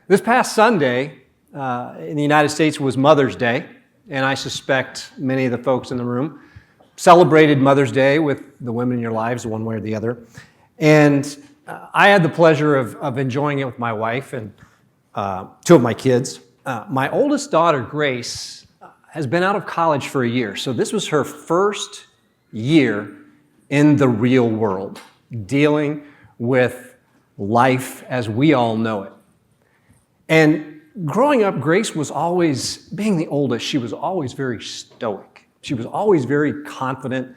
This past Sunday in the United States was Mother's Day, and I suspect many of the folks in the room celebrated Mother's Day with the women in your lives one way or the other. And I had the pleasure of enjoying it with my wife and two of my kids. My oldest daughter, Grace, has been out of college for a year, so this was her first year in the real world, dealing with life as we all know it. And growing up, Grace was always, being the oldest, she was always very stoic. She was always very confident,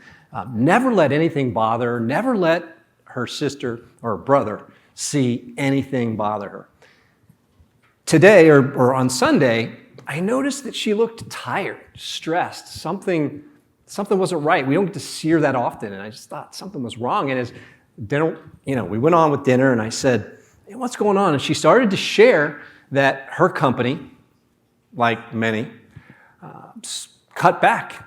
never let anything bother her, never let her sister or brother see anything bother her. Today, or on Sunday, I noticed that she looked tired, stressed. Something wasn't right. We don't get to see her that often, and I just thought something was wrong. And as dinner, we went on with dinner, and I said, "Hey, what's going on?" And she started to share that her company, like many, cut back.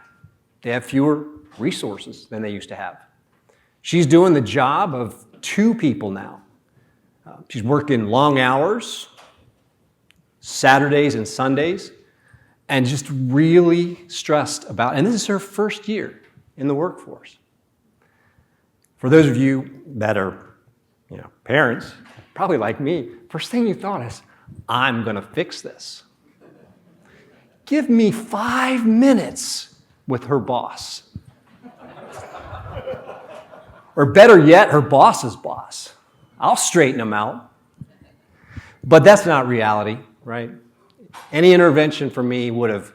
They have fewer resources than they used to have. She's doing the job of 2 people now. She's working long hours, Saturdays and Sundays, and just really stressed about, and this is her first year in the workforce. For those of you that are, parents, probably like me, first thing you thought is, I'm going to fix this. Give me 5 minutes with her boss. Or better yet, her boss's boss. I'll straighten them out. But that's not reality, right? Any intervention from me would have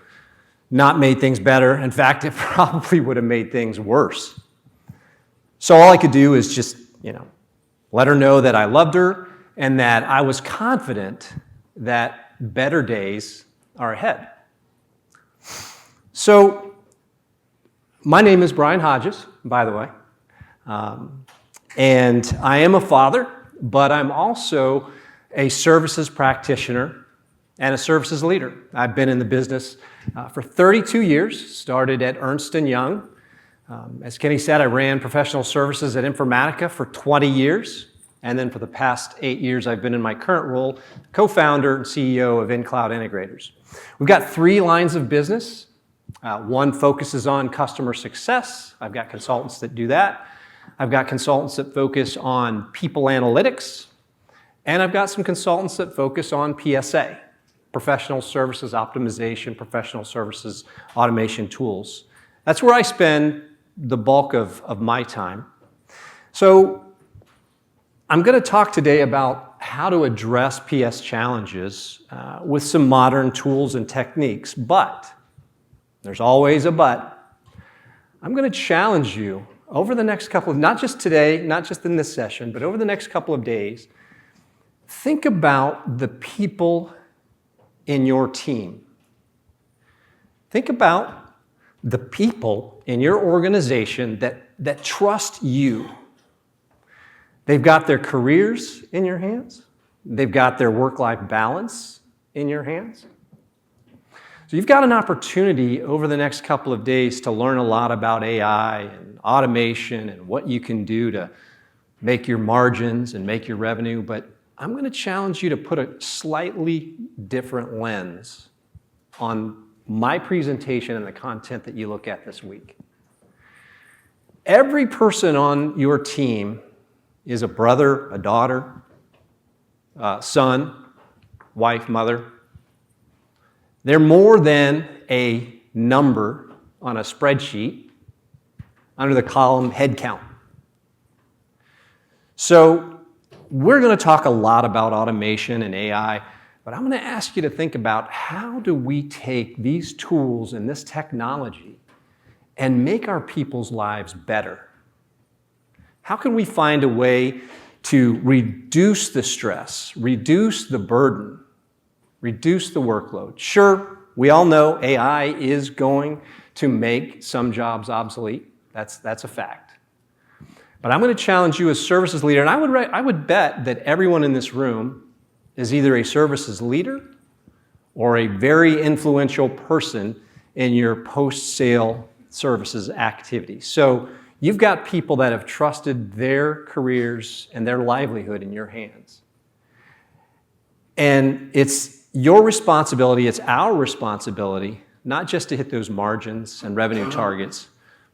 not made things better. In fact, it probably would have made things worse. So all I could do is just, let her know that I loved her and that I was confident that better days are ahead. So my name is Brian Hodges, by the way. And I am a father, but I'm also a services practitioner and a services leader. I've been in the business for 32 years, started at Ernst & Young. As Kenny said, I ran professional services at Informatica for 20 years. And then for the past 8 years, I've been in my current role, co-founder and CEO of nCloud Integrators. We've got 3 lines of business. One focuses on customer success. I've got consultants that do that. I've got consultants that focus on people analytics. And I've got some consultants that focus on PSA, professional services optimization, professional services automation tools. That's where I spend the bulk of my time. So I'm going to talk today about how to address PS challenges with some modern tools and techniques, but there's always a but. I'm going to challenge you over the next couple of, not just today, not just in this session, but over the next couple of days, think about the people in your team. Think about the people in your organization that trust you. They've got their careers in your hands. They've got their work-life balance in your hands. So you've got an opportunity over the next couple of days to learn a lot about AI and automation and what you can do to make your margins and make your revenue. But I'm going to challenge you to put a slightly different lens on my presentation and the content that you look at this week. Every person on your team is a brother, a daughter, son, wife, mother. They're more than a number on a spreadsheet under the column head count. So we're going to talk a lot about automation and AI, but I'm going to ask you to think about how do we take these tools and this technology and make our people's lives better? How can we find a way to reduce the stress, reduce the burden, reduce the workload? Sure, we all know AI is going to make some jobs obsolete. That's a fact. But I'm going to challenge you as services leader, and I would bet that everyone in this room is either a services leader or a very influential person in your post-sale services activity. So you've got people that have trusted their careers and their livelihood in your hands. And it's your responsibility, it's our responsibility, not just to hit those margins and revenue targets,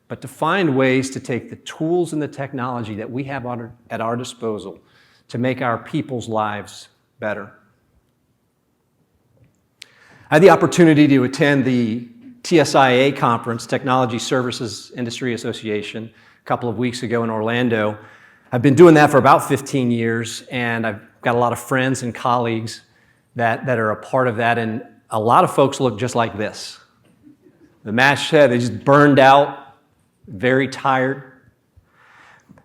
but to find ways to take the tools and the technology that we have at our disposal to make our people's lives better. I had the opportunity to attend the TSIA conference, Technology Services Industry Association, a couple of weeks ago in Orlando. I've been doing that for about 15 years, and I've got a lot of friends and colleagues that are a part of that, and a lot of folks look just like this. The matched head, they just burned out, very tired.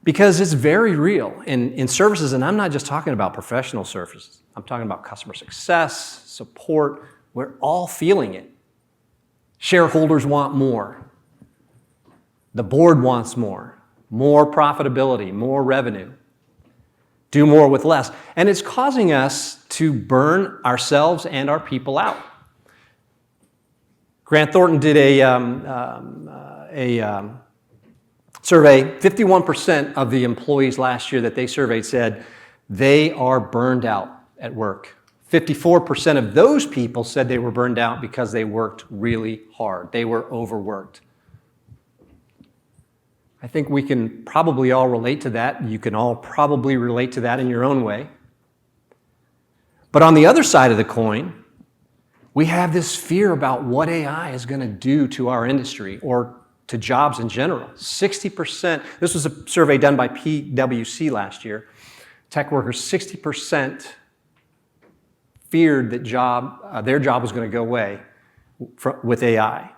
Because it's very real in services, and I'm not just talking about professional services. I'm talking about customer success, support. We're all feeling it. Shareholders want more. The board wants more profitability, more revenue. Do more with less. And it's causing us to burn ourselves and our people out. Grant Thornton did a survey. 51% of the employees last year that they surveyed said they are burned out at work. 54% of those people said they were burned out because they worked really hard. They were overworked. I think we can probably all relate to that. You can all probably relate to that in your own way. But on the other side of the coin, we have this fear about what AI is going to do to our industry or to jobs in general. 60%, this was a survey done by PwC last year, tech workers, 60% feared that their job was going to go away with AI.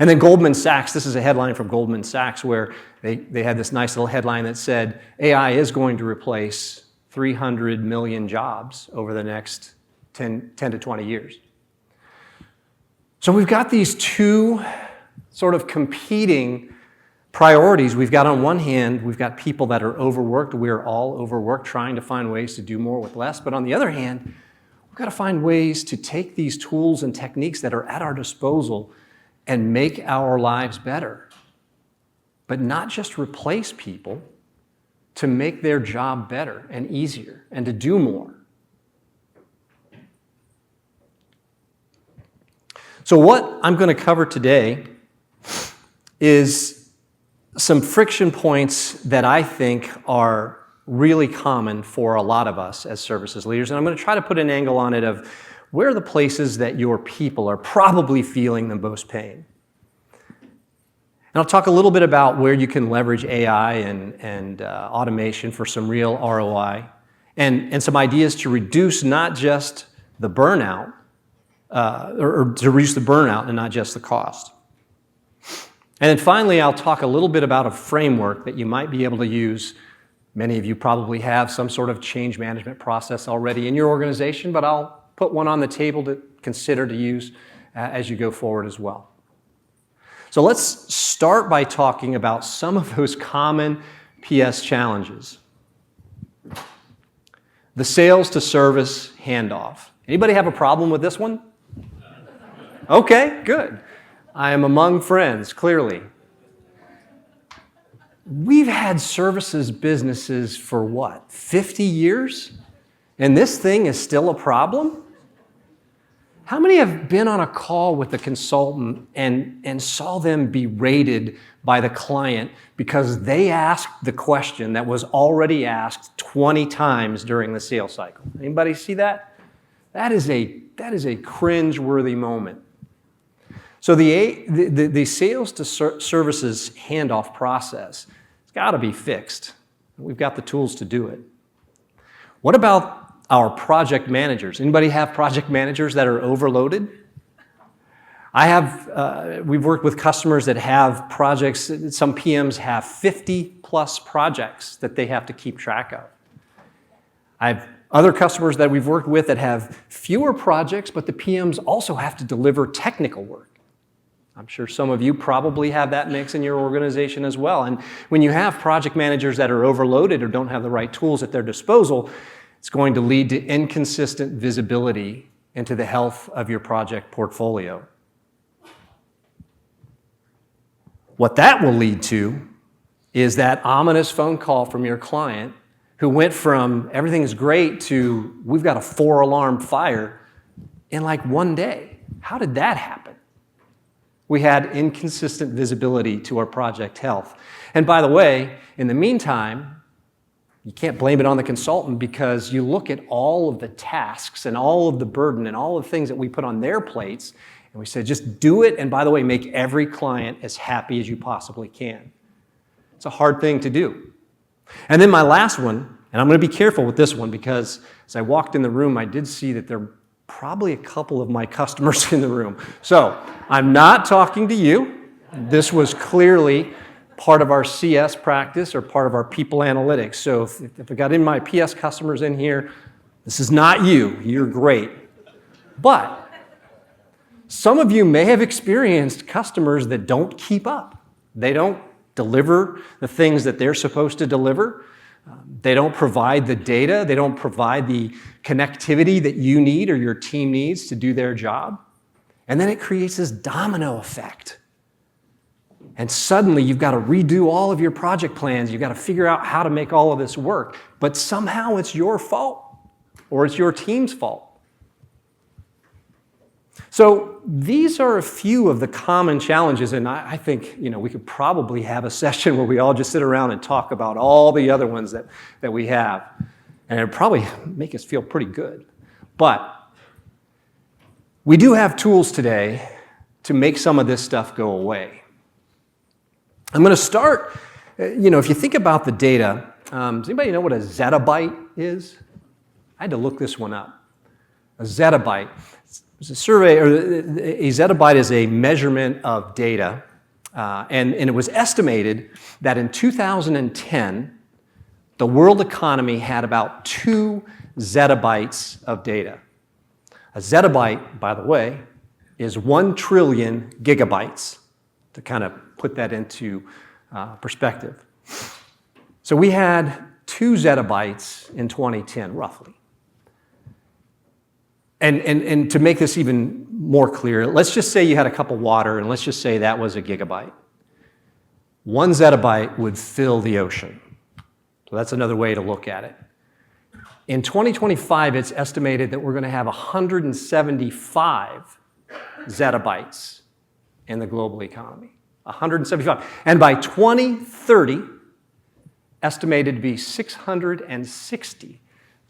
And then Goldman Sachs, this is a headline from Goldman Sachs where they had this nice little headline that said, AI is going to replace 300 million jobs over the next 10 to 20 years. So we've got these two sort of competing priorities. We've got on one hand, we've got people that are overworked. We're all overworked, trying to find ways to do more with less. But on the other hand, we've got to find ways to take these tools and techniques that are at our disposal and make our lives better. But not just replace people, to make their job better and easier and to do more. So what I'm going to cover today is some friction points that I think are really common for a lot of us as services leaders. And I'm going to try to put an angle on it of where are the places that your people are probably feeling the most pain. And I'll talk a little bit about where you can leverage AI and automation for some real ROI and some ideas to reduce not just the burnout, or to reduce the burnout and not just the cost. And then finally, I'll talk a little bit about a framework that you might be able to use. Many of you probably have some sort of change management process already in your organization, but I'll put one on the table to consider to use as you go forward as well. So let's start by talking about some of those common PS challenges. The sales to service handoff. Anybody have a problem with this one? Okay, good. I am among friends, clearly. We've had services businesses for what, 50 years? And this thing is still a problem? How many have been on a call with a consultant and saw them berated by the client because they asked the question that was already asked 20 times during the sales cycle? Anybody see that? That is a cringe-worthy moment. So the sales to services handoff process, it's got to be fixed. We've got the tools to do it. What about our project managers? Anybody have project managers that are overloaded? We've worked with customers that have projects. Some PMs have 50 plus projects that they have to keep track of. I have other customers that we've worked with that have fewer projects, but the PMs also have to deliver technical work. I'm sure some of you probably have that mix in your organization as well. And when you have project managers that are overloaded or don't have the right tools at their disposal, it's going to lead to inconsistent visibility into the health of your project portfolio. What that will lead to is that ominous phone call from your client who went from everything's great to we've got a 4-alarm fire in like one day. How did that happen? We had inconsistent visibility to our project health. And by the way, in the meantime, you can't blame it on the consultant because you look at all of the tasks and all of the burden and all of the things that we put on their plates, and we said, just do it, and by the way, make every client as happy as you possibly can. It's a hard thing to do. And then my last one, and I'm going to be careful with this one because as I walked in the room, I did see that there were probably a couple of my customers in the room. So I'm not talking to you. This was clearly part of our CS practice or part of our people analytics. So if I got in my PS customers in here, this is not you. You're great. But some of you may have experienced customers that don't keep up. They don't deliver the things that they're supposed to deliver. They don't provide the data. They don't provide the connectivity that you need or your team needs to do their job. And then it creates this domino effect. And suddenly you've got to redo all of your project plans. You've got to figure out how to make all of this work. But somehow it's your fault or it's your team's fault. So these are a few of the common challenges, and I think we could probably have a session where we all just sit around and talk about all the other ones that we have. And it would probably make us feel pretty good. But we do have tools today to make some of this stuff go away. I'm going to start, if you think about the data, does anybody know what a zettabyte is? I had to look this one up. A zettabyte. It's a survey, or a zettabyte is a measurement of data, and it was estimated that in 2010, the world economy had about 2 zettabytes of data. A zettabyte, by the way, is 1 trillion gigabytes, to kind of put that into perspective. So we had 2 zettabytes in 2010, roughly. And to make this even more clear, let's just say you had a cup of water, and let's just say that was a gigabyte. 1 zettabyte would fill the ocean. So that's another way to look at it. In 2025, it's estimated that we're going to have 175 zettabytes in the global economy. 175. And by 2030, estimated to be 660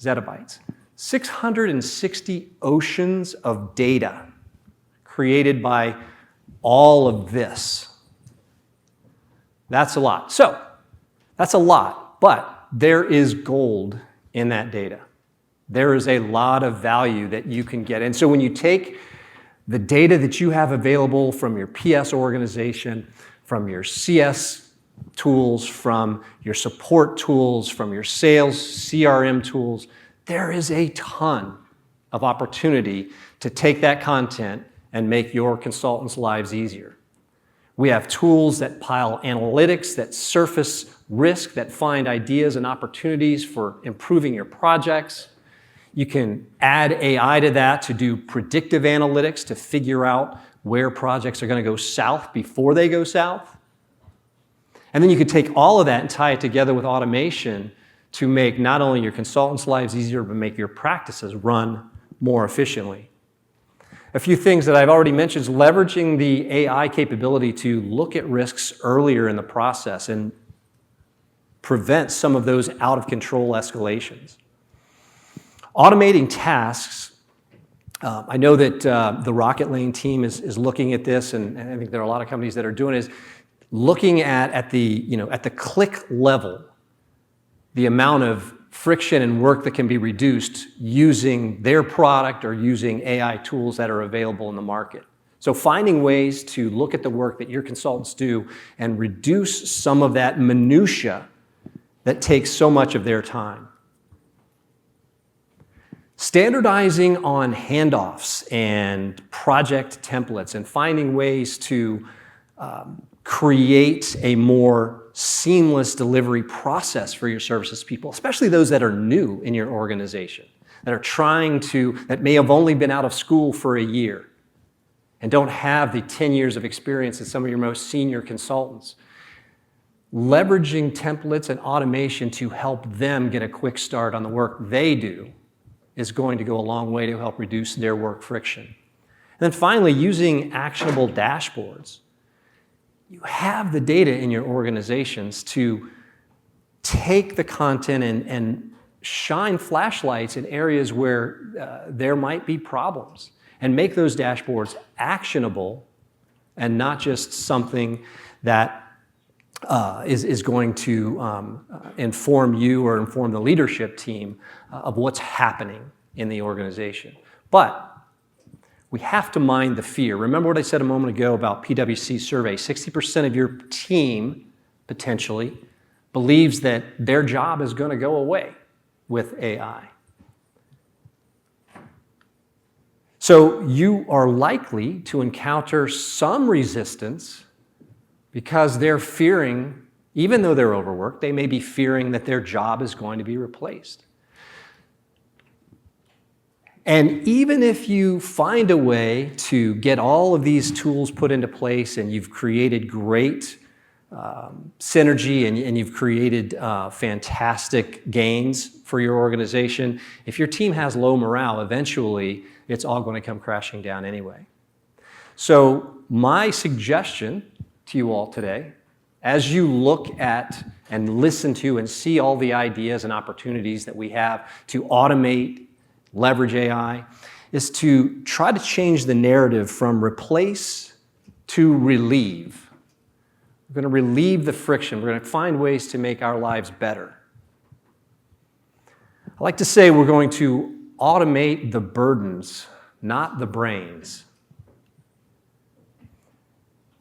zettabytes. 660 oceans of data created by all of this. That's a lot. So, that's a lot, but there is gold in that data. There is a lot of value that you can get. And so when you take the data that you have available from your PS organization, from your CS tools, from your support tools, from your sales CRM tools, there is a ton of opportunity to take that content and make your consultants' lives easier. We have tools that pile analytics, that surface risk, that find ideas and opportunities for improving your projects. You can add AI to that to do predictive analytics to figure out where projects are going to go south before they go south. And then you could take all of that and tie it together with automation to make not only your consultants' lives easier, but make your practices run more efficiently. A few things that I've already mentioned is leveraging the AI capability to look at risks earlier in the process and prevent some of those out-of-control escalations. Automating tasks. I know that the Rocket Lane team is looking at this, and I think there are a lot of companies that are doing it, is looking at the click level, the amount of friction and work that can be reduced using their product or using AI tools that are available in the market. So finding ways to look at the work that your consultants do and reduce some of that minutia that takes so much of their time. Standardizing on handoffs and project templates and finding ways to create a more seamless delivery process for your services people, especially those that are new in your organization, that may have only been out of school for a year and don't have the 10 years of experience that some of your most senior consultants. leveraging templates and automation to help them get a quick start on the work they do is going to go a long way to help reduce their work friction. And then finally, using actionable dashboards. You have the data in your organizations to take the content and shine flashlights in areas where there might be problems and make those dashboards actionable and not just something that is going to inform you or inform the leadership team of what's happening in the organization. But we have to mind the fear. Remember what I said a moment ago about PwC survey. 60% of your team, potentially, believes that their job is going to go away with AI. So you are likely to encounter some resistance because they're fearing, even though they're overworked, they may be fearing that their job is going to be replaced. And even if you find a way to get all of these tools put into place and you've created great synergy and you've created fantastic gains for your organization, if your team has low morale, eventually it's all going to come crashing down anyway. So my suggestion to you all today, as you look at and listen to and see all the ideas and opportunities that we have to automate, leverage AI, is to try to change the narrative from replace to relieve. We're going to relieve the friction. We're going to find ways to make our lives better. I like to say we're going to automate the burdens, not the brains.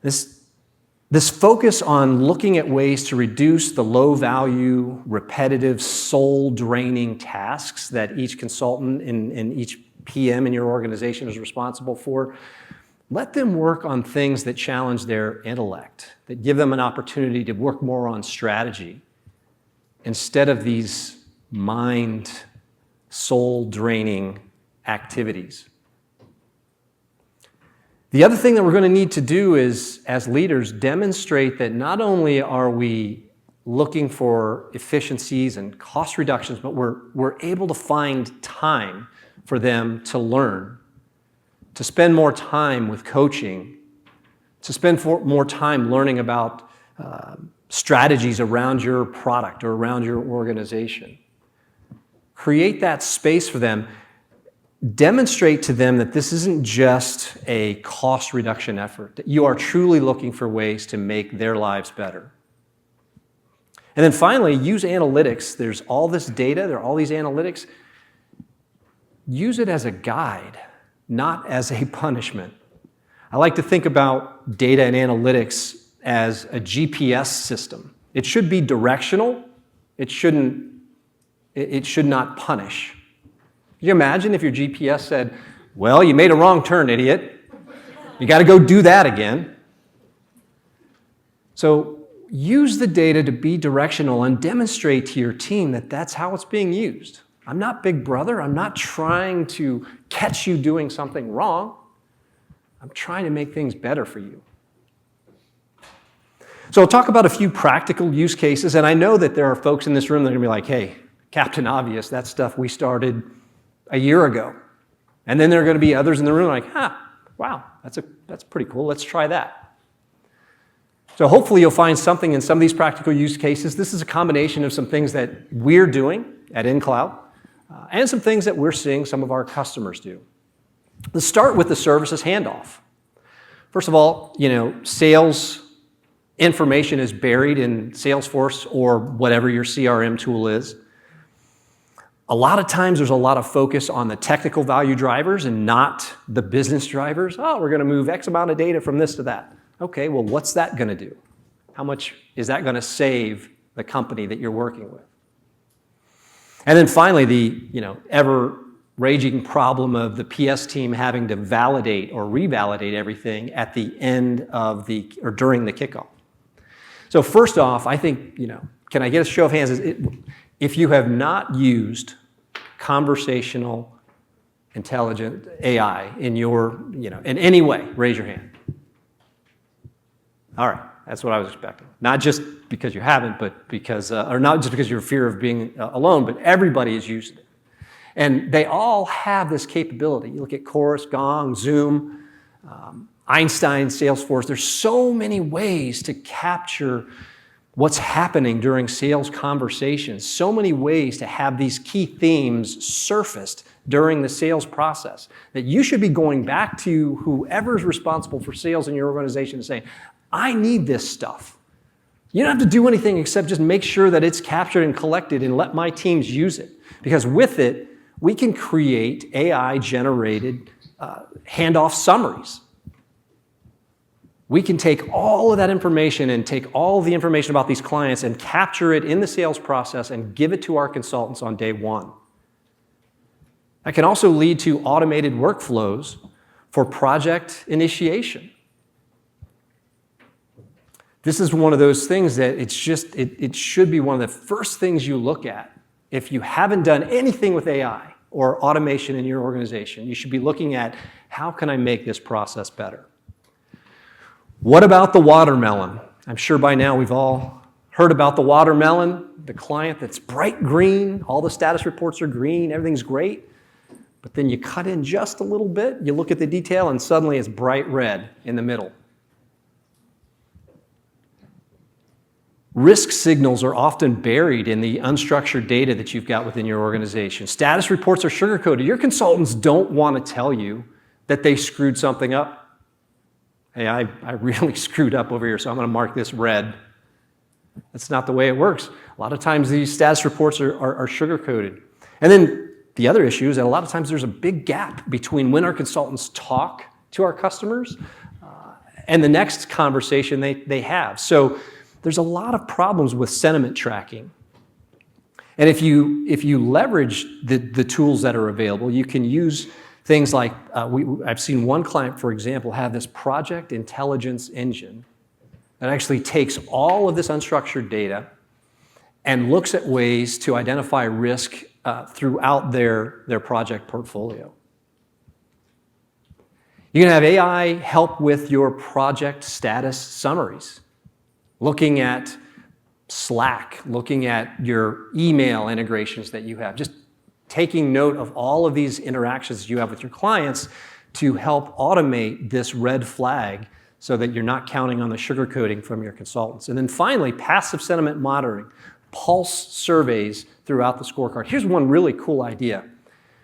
This focus on looking at ways to reduce the low-value, repetitive, soul-draining tasks that each consultant and each PM in your organization is responsible for, let them work on things that challenge their intellect, that give them an opportunity to work more on strategy instead of these mind, soul-draining activities. The other thing that we're going to need to do is, as leaders, demonstrate that not only are we looking for efficiencies and cost reductions, but we're able to find time for them to learn, to spend more time with coaching, to spend more time learning about strategies around your product or around your organization. Create that space for them. Demonstrate to them that this isn't just a cost reduction effort, that you are truly looking for ways to make their lives better. And then finally, use analytics. There's all this data, there are all these analytics. Use it as a guide, not as a punishment. I like to think about data and analytics as a GPS system. It should be directional. It should not punish. Can you imagine if your GPS said, well, you made a wrong turn, idiot. You got to go do that again. So use the data to be directional and demonstrate to your team that that's how it's being used. I'm not Big Brother. I'm not trying to catch you doing something wrong. I'm trying to make things better for you. So I'll talk about a few practical use cases, and I know that there are folks in this room that are going to be like, hey, Captain Obvious, that stuff we started a year ago. And then there are going to be others in the room like, wow, that's pretty cool. Let's try that. So hopefully you'll find something in some of these practical use cases. This is a combination of some things that we're doing at nCloud and some things that we're seeing some of our customers do. Let's start with the services handoff. First of all, sales information is buried in Salesforce or whatever your CRM tool is. A lot of times there's a lot of focus on the technical value drivers and not the business drivers. Oh, we're going to move X amount of data from this to that. Okay, well, what's that going to do? How much is that going to save the company that you're working with? And then finally, the ever-raging problem of the PS team having to validate or revalidate everything at the end of or during the kickoff. So first off, I think, can I get a show of hands? If you have not used conversational intelligent AI in in any way, raise your hand. All right, That's what I was expecting. Not just because you haven't, but because, or not just because you're fear of being alone, but everybody is using it. And they all have this capability. You look at Chorus, Gong, Zoom, Einstein, Salesforce. There's so many ways to capture what's happening during sales conversations, so many ways to have these key themes surfaced during the sales process that you should be going back to whoever's responsible for sales in your organization and saying, I need this stuff. You don't have to do anything except just make sure that it's captured and collected and let my teams use it. Because with it, we can create AI-generated handoff summaries. We can take all of that information and take all the information about these clients and capture it in the sales process and give it to our consultants on day one. That can also lead to automated workflows for project initiation. This is one of those things that it should be one of the first things you look at. If you haven't done anything with AI or automation in your organization, you should be looking at how can I make this process better? What about the watermelon? I'm sure by now we've all heard about the watermelon, the client that's bright green, all the status reports are green, everything's great. But then you cut in just a little bit, you look at the detail, and suddenly it's bright red in the middle. Risk signals are often buried in the unstructured data that you've got within your organization. Status reports are sugar-coated. Your consultants don't want to tell you that they screwed something up. Hey, I really screwed up over here, so I'm going to mark this red. That's not the way it works. A lot of times these status reports are sugar-coated. And then the other issue is that a lot of times there's a big gap between when our consultants talk to our customers and the next conversation they have. So there's a lot of problems with sentiment tracking. And if you leverage the tools that are available, you can use things like, I've seen one client, for example, have this project intelligence engine that actually takes all of this unstructured data and looks at ways to identify risk throughout their project portfolio. You can have AI help with your project status summaries, looking at Slack, looking at your email integrations that you have, just taking note of all of these interactions you have with your clients to help automate this red flag so that you're not counting on the sugarcoating from your consultants. And then finally, passive sentiment monitoring, pulse surveys throughout the scorecard. Here's one really cool idea.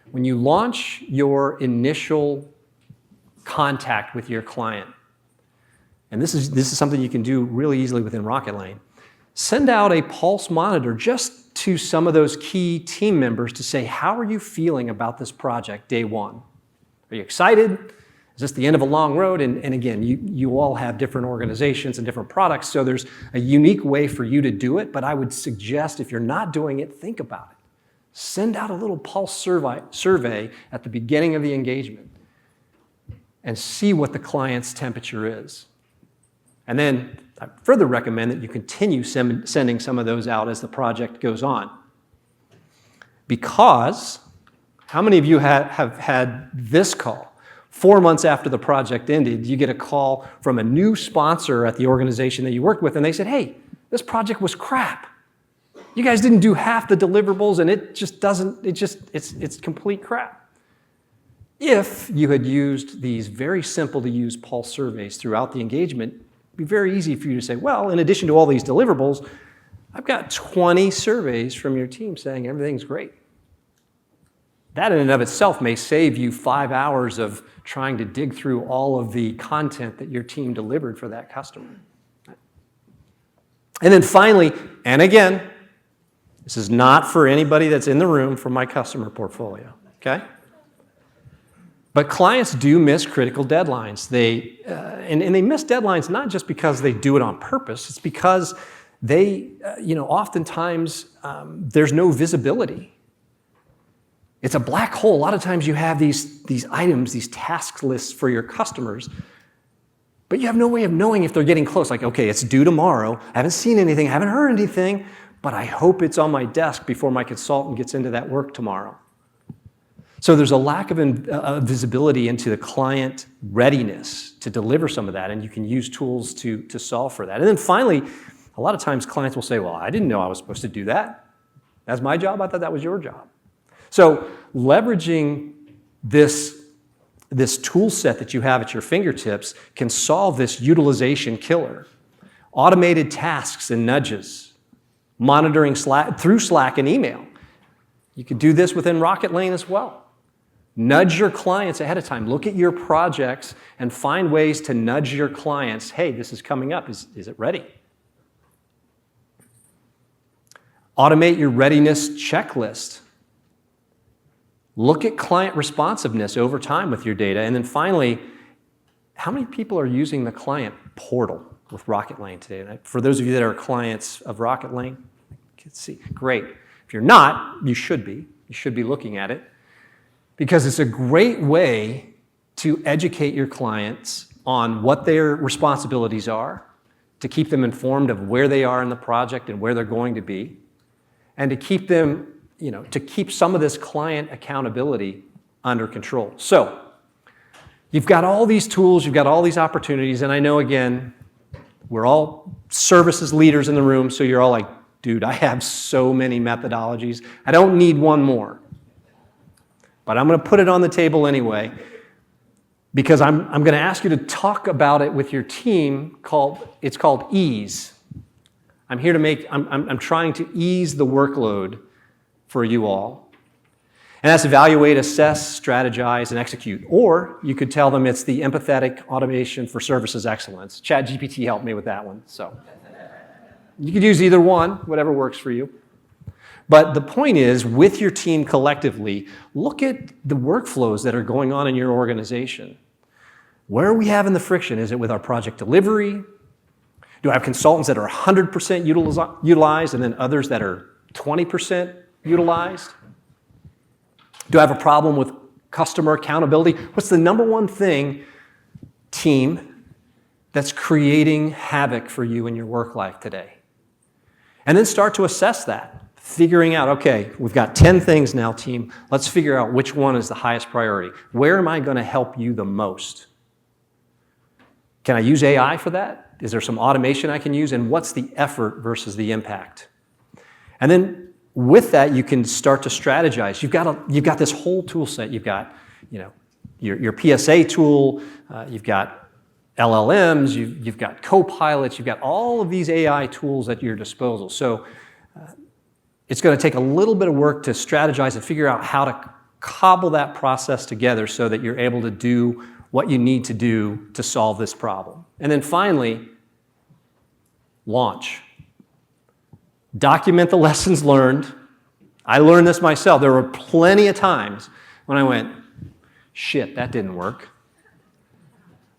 When you launch your initial contact with your client, and this is something you can do really easily within Rocket Lane, send out a pulse monitor just to some of those key team members to say, how are you feeling about this project day one? Are you excited? Is this the end of a long road? And again, you all have different organizations and different products, so there's a unique way for you to do it, but I would suggest if you're not doing it, think about it. Send out a little pulse survey at the beginning of the engagement and see what the client's temperature is. And then I further recommend that you continue sending some of those out as the project goes on. Because how many of you have had this call? 4 months after the project ended, you get a call from a new sponsor at the organization that you worked with, and they said, hey, this project was crap. You guys didn't do half the deliverables, and it's complete crap. If you had used these very simple to use pulse surveys throughout the engagement, it'd be very easy for you to say, well, in addition to all these deliverables, I've got 20 surveys from your team saying everything's great. That in and of itself may save you 5 hours of trying to dig through all of the content that your team delivered for that customer. And then finally, and again, this is not for anybody that's in the room from my customer portfolio, okay? But clients do miss critical deadlines. They miss deadlines not just because they do it on purpose. It's because they, oftentimes there's no visibility. It's a black hole. A lot of times you have these items, these task lists for your customers, but you have no way of knowing if they're getting close. Like, okay, it's due tomorrow. I haven't seen anything. I haven't heard anything, but I hope it's on my desk before my consultant gets into that work tomorrow. So there's a lack of visibility into the client readiness to deliver some of that, and you can use tools to solve for that. And then finally, a lot of times clients will say, well, I didn't know I was supposed to do that. That's my job. I thought that was your job. So leveraging this tool set that you have at your fingertips can solve this utilization killer. Automated tasks and nudges, monitoring through Slack and email. You could do this within Rocket Lane as well. Nudge your clients ahead of time. Look at your projects and find ways to nudge your clients. Hey, this is coming up. Is it ready? Automate your readiness checklist. Look at client responsiveness over time with your data. And then finally, how many people are using the client portal with Rocket Lane today? And for those of you that are clients of Rocket Lane, you can see. Great. If you're not, you should be. You should be looking at it, because it's a great way to educate your clients on what their responsibilities are, to keep them informed of where they are in the project and where they're going to be, and to keep them, to keep some of this client accountability under control. So you've got all these tools, you've got all these opportunities, and I know, again, we're all services leaders in the room, so you're all like, dude, I have so many methodologies. I don't need one more. But I'm going to put it on the table anyway, because I'm going to ask you to talk about it with your team. It's called ease. I'm trying to ease the workload for you all. And that's evaluate, assess, strategize, and execute. Or you could tell them it's the empathetic automation for services excellence. ChatGPT helped me with that one. So you could use either one, whatever works for you. But the point is, with your team collectively, look at the workflows that are going on in your organization. Where are we having the friction? Is it with our project delivery? Do I have consultants that are 100% utilized and then others that are 20% utilized? Do I have a problem with customer accountability? What's the number one thing, team, that's creating havoc for you in your work life today? And then start to assess that. Figuring out, okay, we've got 10 things now, team. Let's figure out which one is the highest priority. Where am I going to help you the most? Can I use AI for that? Is there some automation I can use? And what's the effort versus the impact? And then with that, you can start to strategize. You've got this whole tool set. You've got, your PSA tool. You've got LLMs. You've got co-pilots. You've got all of these AI tools at your disposal. So it's going to take a little bit of work to strategize and figure out how to cobble that process together so that you're able to do what you need to do to solve this problem. And then finally, launch. Document the lessons learned. I learned this myself. There were plenty of times when I went, shit, that didn't work.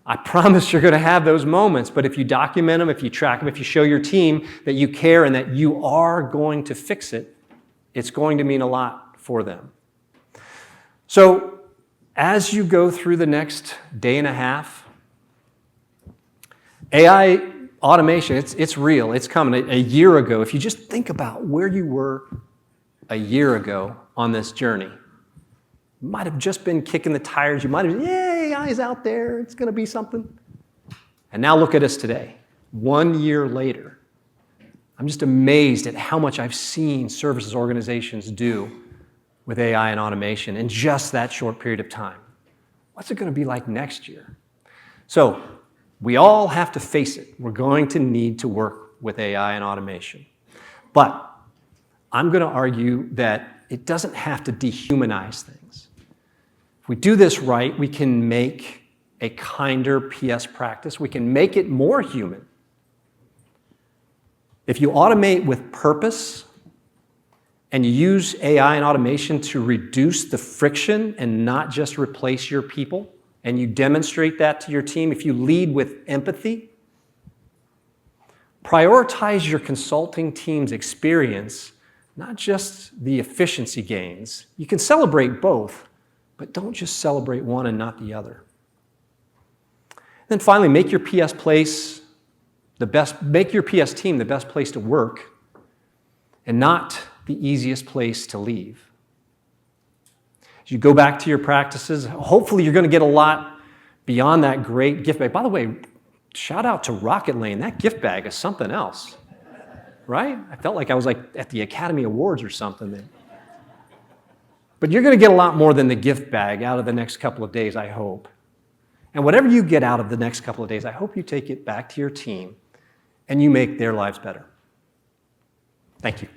I promise you're going to have those moments, but if you document them, if you track them, if you show your team that you care and that you are going to fix it, it's going to mean a lot for them. So as you go through the next day and a half, AI automation, it's real, it's coming. A year ago, if you just think about where you were a year ago on this journey, you might have just been kicking the tires. You might have, AI's out there, it's going to be something. And now look at us today, 1 year later. I'm just amazed at how much I've seen services organizations do with AI and automation in just that short period of time. What's it going to be like next year? So we all have to face it. We're going to need to work with AI and automation. But I'm going to argue that it doesn't have to dehumanize things. If we do this right, we can make a kinder PS practice. We can make it more human. If you automate with purpose and you use AI and automation to reduce the friction and not just replace your people, and you demonstrate that to your team, if you lead with empathy, prioritize your consulting team's experience, not just the efficiency gains. You can celebrate both, but don't just celebrate one and not the other. Then finally, make your PS team the best place to work and not the easiest place to leave. As you go back to your practices, hopefully you're going to get a lot beyond that great gift bag. By the way, shout out to Rocket Lane. That gift bag is something else, right? I felt like I was like at the Academy Awards or something. But you're going to get a lot more than the gift bag out of the next couple of days, I hope. And whatever you get out of the next couple of days, I hope you take it back to your team and you make their lives better. Thank you.